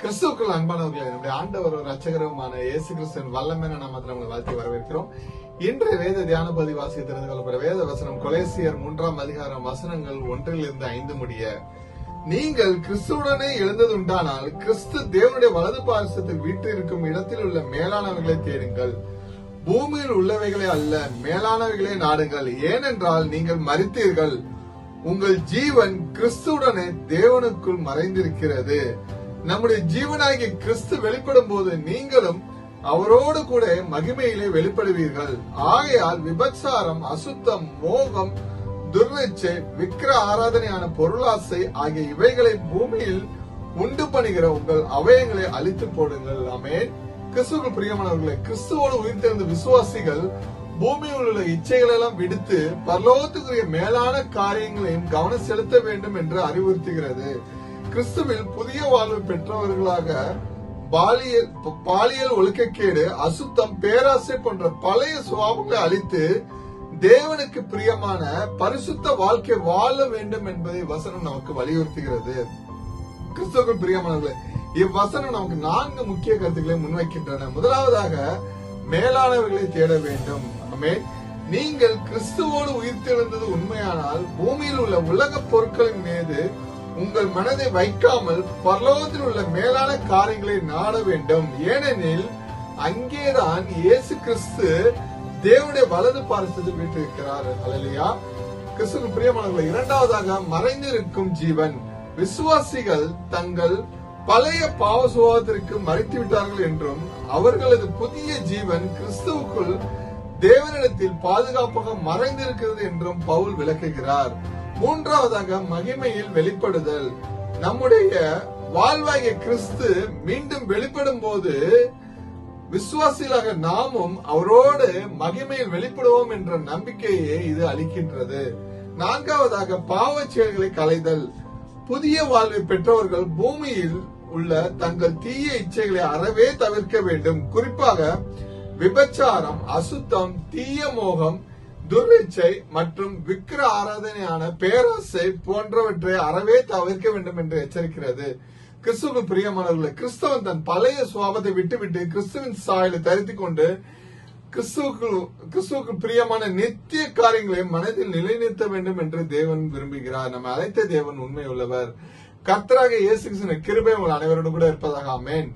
கிறிஸ்துவுக்குள் அன்பானவர்களே, நம்முடைய ஆண்டவர் ரட்சகருமான இயேசு கிறிஸ்துவின் வல்லமையான நாமத்தில் நம்மளை வாழ்த்தி வரவேற்கிறோம். இன்றைய வேத தியான பகுதி வாசித்து தெரிந்து கொள்ளப்பட்ட வேத வசனம் கொலேசியர் 3ஆம் அதிகாரம் வசனங்கள் 1 - 5 முடிய. நீங்கள் கிறிஸ்துவுடனே எழுந்ததுண்டானால் கிறிஸ்து தேவனுடைய வலது பாரசத்தில் வீற்றிருக்கும் இடத்தில் உள்ள மேலானவைகளை தேடுங்கள், பூமியில் உள்ளவைகளே அல்ல, மேலானவைகளே நாடுங்கள். ஏனென்றால் நீங்கள் மரித்தீர்கள், உங்கள் ஜீவன் கிறிஸ்துவுடனே தேவனுக்குள் மறைந்திருக்கிறது. நம்முடைய ஜீவனாகிய கிறிஸ்து வெளிப்படும் போது நீங்களும் அவரோடு கூட மகிமையிலே வெளிப்படுவீர்கள். ஆகையால் விபச்சாரம், அசுத்தம், மோகம், துர்நீச்சை, விக்கிர ஆராதனையான பொருளாசை ஆகிய இவைகளை பூமியில் உண்டு பண்ணுகிற உங்கள் அவயங்களை அழித்து போடுங்கள். ஆமென். கிறிஸ்துவுக்கு பிரியமானவர்களே, கிறிஸ்துவோடு உயிர்த்தெழுந்த விசுவாசிகள் பூமியில் உள்ள இச்சைகள் எல்லாம் விடுத்து பரலோகத்துக்குரிய மேலான காரியங்களையும் கவனம் செலுத்த வேண்டும் என்று அறிவுறுத்துகிறது. கிறிஸ்துவில் புதிய வாழ்வு பெற்றவர்களாக பாலியல் ஒழுக்கக்கேடு, அசுத்தம், பேராசை போன்ற பழைய சுபாவங்களை அழித்து தேவனுக்கு பிரியமான பரிசுத்த வாழ்க்கை வாழ வேண்டும் என்பதை வசனம் நமக்கு வலியுறுத்துகிறது. கிறிஸ்துவுக்கு பிரியமானவர்களே, இவ்வசனம் நமக்கு 4 முக்கிய கருத்துக்களை முன்வைக்கின்றன. முதலாவதாக, மேலானவர்களை தேட வேண்டும். ஆமென். நீங்கள் கிறிஸ்துவோடு உயிர்த்தெழுந்தது உண்மையானால் பூமியில் உள்ள உலக பொருட்களின் மீது உங்கள் மனதை வைக்காமல் பரலோகத்தில் உள்ள மேலான காரியங்களை நாட வேண்டும். ஏனெனில் அங்கேதான் இயேசு கிறிஸ்து தேவனுடைய வலது பாரசத்தில் வீற்றிருக்கிறார். அல்லேலூயா. கிறிஸ்துவுக்கு பிரியமானவர்களே, இரண்டாவதாக, மறைந்திருக்கும் ஜீவன். விசுவாசிகள் தங்கள் பழைய பாவ சுபாவத்திற்கு மறித்து விட்டார்கள் என்றும் அவர்களது புதிய ஜீவன் கிறிஸ்துவுக்குள் தேவனிடத்தில் பாதுகாப்பாக மறைந்திருக்கிறது என்றும் பவுல் விளக்குகிறார். மூன்றாவதாக, மகிமையில் வெளிப்படுதல். நம்முடைய வாழ்வாகிய கிறிஸ்து மீண்டும் வெளிப்படும் போது விசுவாசிகளாக நாமும் அவரோடு மகிமையில் வெளிப்படுவோம் என்ற நம்பிக்கையை இது அளிக்கின்றது. நான்காவதாக, பாவச் செயல்களை களைதல். புதிய வாழ்வை பெற்றவர்கள் பூமியில் உள்ள தங்கள் தீய இச்சைகளை அறவே தவிர்க்க வேண்டும். குறிப்பாக விபச்சாரம், அசுத்தம், தீய மோகம், துர்நீச்சை மற்றும் விக்கிர ஆராதனையான பேராசை போன்றவற்றை அறவே தவிர்க்க வேண்டும் என்று எச்சரிக்கிறது. கிறிஸ்துவுக்கு பிரியமானவர்களே, கிறிஸ்தவன் தன் பழைய சுபாவத்தை விட்டுவிட்டு கிறிஸ்துவின் சாயலை தரித்துக் கொண்டு கிறிஸ்துவுக்கு பிரியமான நித்திய காரியங்களை மனதில் நிலைநிறுத்த வேண்டும் என்று தேவன் விரும்புகிறார். நம்ம அழைத்த தேவன் உண்மை உள்ளவர். கர்த்தராகிய இயேசு கிறிஸ்துவின் கிருபை உங்கள் அனைவரோடு கூட இருப்பதாக. ஆமென்.